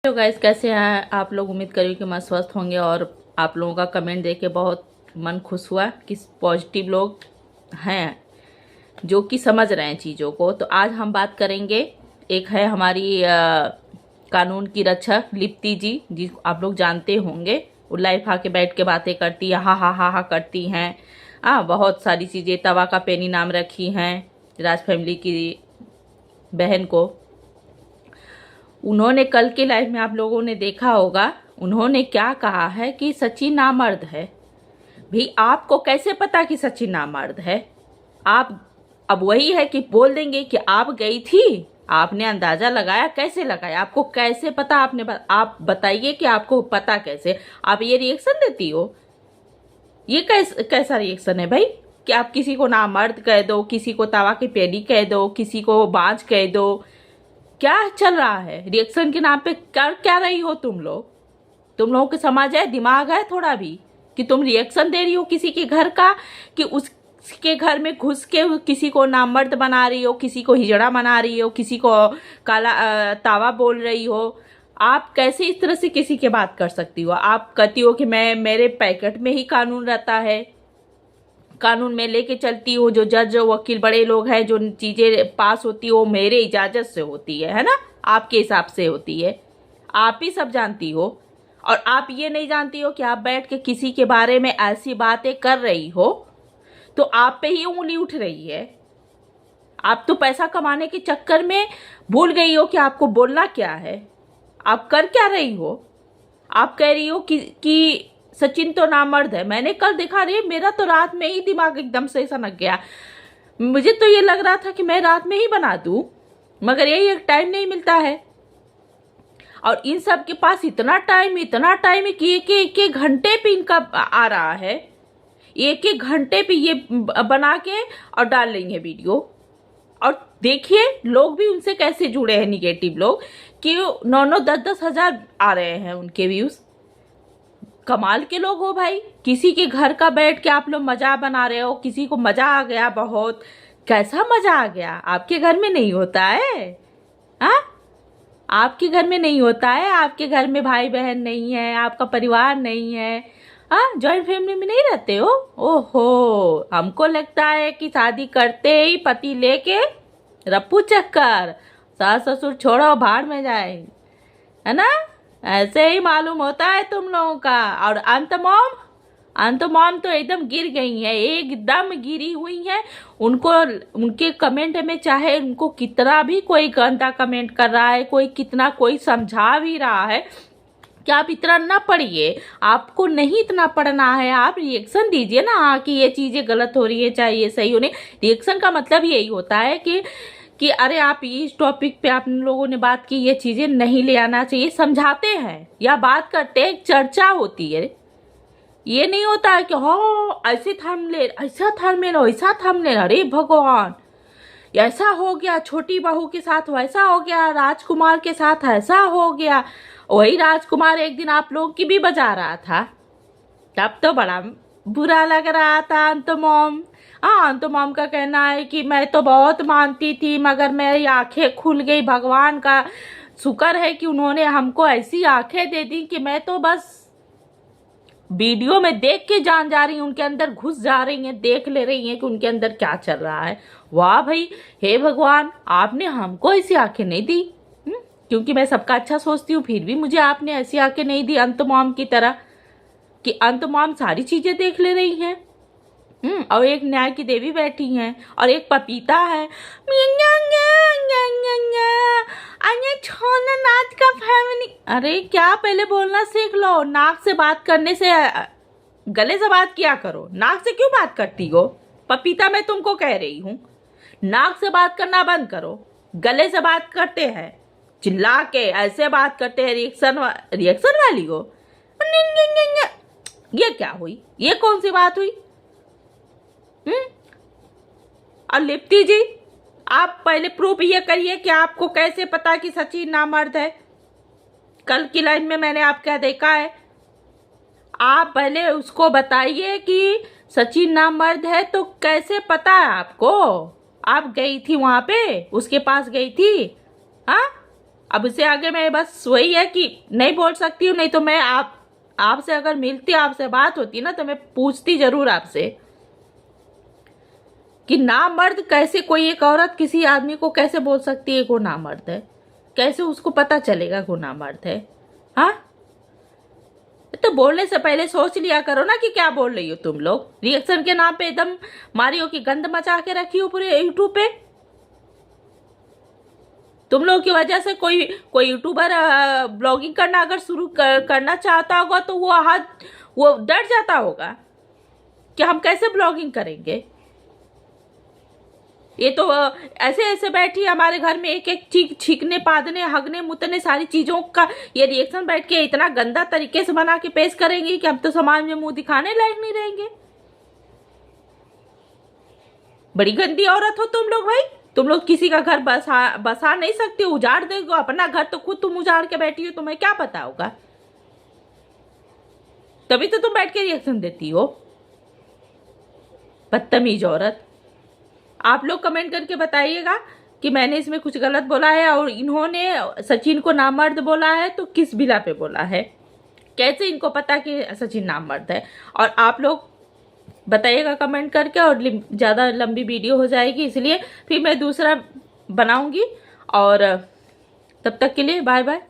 Hello guys, कैसे हैं आप लोग। उम्मीद करिए कि मैं स्वस्थ होंगे। और आप लोगों का कमेंट देख के बहुत मन खुश हुआ कि पॉजिटिव लोग हैं जो कि समझ रहे हैं चीज़ों को। तो आज हम बात करेंगे, एक है हमारी कानून की रक्षक लिप्ति जी, जिसको आप लोग जानते होंगे। वो लाइफ आके बैठ के बातें करती है, हा हा हा हा करती हैं। बहुत सारी चीज़ें, तवा का पेनी नाम रखी हैं राज फैमिली की बहन को। उन्होंने कल के लाइव में आप लोगों ने देखा होगा, उन्होंने क्या कहा है कि सचिन नामर्द है। भाई आपको कैसे पता कि सचिन नामर्द है? आप अब वही है कि बोल देंगे कि आप गई थी, आपने अंदाजा लगाया। कैसे लगाया? आपको कैसे पता? आप बताइए कि आपको पता कैसे? आप ये रिएक्शन देती हो? ये कैसा रिएक्शन है भाई कि आप किसी को नामर्द कह दो, किसी को तवा की पेड़ी कह दो, किसी को बांझ कह दो? क्या चल रहा है? रिएक्शन के नाम पे कर क्या रही हो तुम लोग? तुम लोगों के समझ है, दिमाग है थोड़ा भी कि तुम रिएक्शन दे रही हो किसी के घर का, कि उसके घर में घुस के किसी को नामर्द बना रही हो, किसी को हिजड़ा बना रही हो, किसी को काला तावा बोल रही हो। आप कैसे इस तरह से किसी की बात कर सकती हो? आप कहती हो कि मेरे पैकेट में ही कानून रहता है, कानून में लेके चलती हूँ। जो जज वकील बड़े लोग हैं, जो चीजें पास होती है वो मेरे इजाजत से होती है ना? आपके हिसाब से होती है। आप ही सब जानती हो। और आप ये नहीं जानती हो कि आप बैठ के किसी के बारे में ऐसी बातें कर रही हो तो आप पे ही उंगली उठ रही है। आप तो पैसा कमाने के चक्कर में भूल गई हो कि आपको बोलना क्या है। आप कर क्या रही हो? आप कह रही हो कि सचिन तो नामर्द है। मैंने कल देखा रही, मेरा तो रात में ही दिमाग एकदम से सनक गया। मुझे तो ये लग रहा था कि मैं रात में ही बना दूं, मगर यही एक टाइम नहीं मिलता है। और इन सब के पास इतना टाइम है कि एक घंटे पे इनका आ रहा है। एक एक घंटे पे ये बना के और डाल लेंगे वीडियो। और देखिए लोग भी उनसे कैसे जुड़े हैं, निगेटिव लोग, कि 9-9 10-10 हजार आ रहे हैं उनके व्यूज। कमाल के लोग हो भाई। किसी के घर का बैठ के आप लोग मजा बना रहे हो। किसी को मजा आ गया बहुत। कैसा मजा आ गया? आपके घर में नहीं होता है? हाँ, आपके घर में नहीं होता है? आपके घर में भाई बहन नहीं है, आपका परिवार नहीं है? हाँ, जॉइंट फैमिली में नहीं रहते हो? ओहो, हमको लगता है कि शादी करते ही पति लेके रप्पू चक्कर, सास ससुर छोड़ो भाड़ में जाए, है ना? ऐसे ही मालूम होता है तुम लोगों का। और अंत मॉम तो एकदम गिर गई है, एकदम गिरी हुई है। उनको उनके कमेंट में चाहे उनको कितना भी कोई गंदा कमेंट कर रहा है, कोई समझा भी रहा है कि आप इतना ना पढ़िए, आपको नहीं इतना पढ़ना है। आप रिएक्शन दीजिए ना कि ये चीजें गलत हो रही है, चाहे ये सही हो नहीं। रिएक्शन का मतलब यही होता है कि अरे आप इस टॉपिक पे आप लोगों ने बात की, ये चीजें नहीं ले आना चाहिए। समझाते हैं या बात करते हैं, चर्चा होती है। ये नहीं होता है कि हो ऐसे थंबनेल, ऐसा थंबनेल, वैसा थंबनेल। अरे भगवान, ऐसा हो गया, छोटी बहू के साथ वैसा हो गया, राजकुमार के साथ ऐसा हो गया। वही राजकुमार एक दिन आप लोगों की भी बजा रहा था, तब तो बड़ा बुरा लग रहा था। अंतुमॉम, अंतुमॉम का कहना है कि मैं तो बहुत मानती थी मगर मेरी आंखें खुल गई। भगवान का शुक्र है कि उन्होंने हमको ऐसी आंखें दे दी कि मैं तो बस वीडियो में देख के जान जा रही हूँ, उनके अंदर घुस जा रही हैं, देख ले रही हैं कि उनके अंदर क्या चल रहा है। वाह भाई, हे भगवान, आपने हमको ऐसी आंखें नहीं दी। क्योंकि मैं सबका अच्छा सोचती हूँ, फिर भी मुझे आपने ऐसी आंखें नहीं दी अंतुमॉम की तरह, कि अंतुमॉम सारी चीजें देख ले रही हैं। और एक न्याय की देवी बैठी हैं और एक पपीता है। छोना नाच का फैमिली। अरे क्या, पहले बोलना सीख लो। नाक से बात करने से गले से बात किया करो। नाक से क्यों बात करती हो? पपीता मैं तुमको कह रही हूँ, नाक से बात करना बंद करो। गले से बात करते हैं, चिल्ला के ऐसे बात करते हैं। रिएक्शन वाली हो? ये क्या हुई? ये कौन सी बात हुई? और लिप्ति जी, आप पहले प्रूफ ये करिए कि आपको कैसे पता कि सचिन नामर्द है। कल की लाइन में मैंने आपका देखा है। आप पहले उसको बताइए कि सचिन नामर्द है तो कैसे पता है आपको? आप गई थी वहां पे, उसके पास गई थी? हाँ, अब इससे आगे मैं बस वही है कि नहीं बोल सकती हूँ, नहीं तो मैं आपसे अगर मिलती, आपसे बात होती ना, तो मैं पूछती जरूर आपसे कि नामर्द कैसे, कोई एक औरत किसी आदमी को कैसे बोल सकती है वो नामर्द है? कैसे उसको पता चलेगा वो नामर्द है? हाँ, तो बोलने से पहले सोच लिया करो ना कि क्या बोल रही हो तुम लोग। रिएक्शन के नाम पे एकदम मारियो की गंद मचा के रखी हो पूरे यूट्यूब पे। तुम लोग की वजह से कोई यूट्यूबर ब्लॉगिंग करना अगर शुरू करना चाहता होगा तो वो डर जाता होगा कि हम कैसे ब्लॉगिंग करेंगे। ये तो ऐसे ऐसे बैठी हमारे घर में एक एक छींकने, पादने, हगने, मुतने, सारी चीजों का ये रिएक्शन बैठ के इतना गंदा तरीके से बना के पेश करेंगी कि हम तो समाज में मुंह दिखाने लायक नहीं रहेंगे। बड़ी गंदी औरत हो तुम लोग भाई। तुम लोग किसी का घर बसा नहीं सकती, उजाड़ देगा अपना घर तो खुद तुम उजाड़ के बैठी हो, तुम्हें क्या पता होगा? तभी तो तुम बैठ के रिएक्शन देती हो, बदतमीज औरत। आप लोग कमेंट करके बताइएगा कि मैंने इसमें कुछ गलत बोला है और इन्होंने सचिन को नामर्द बोला है तो किस बिला पे बोला है, कैसे इनको पता कि सचिन नामर्द है? और आप लोग बताइएगा कमेंट करके। और ज़्यादा लंबी वीडियो हो जाएगी, इसलिए फिर मैं दूसरा बनाऊंगी। और तब तक के लिए बाय बाय।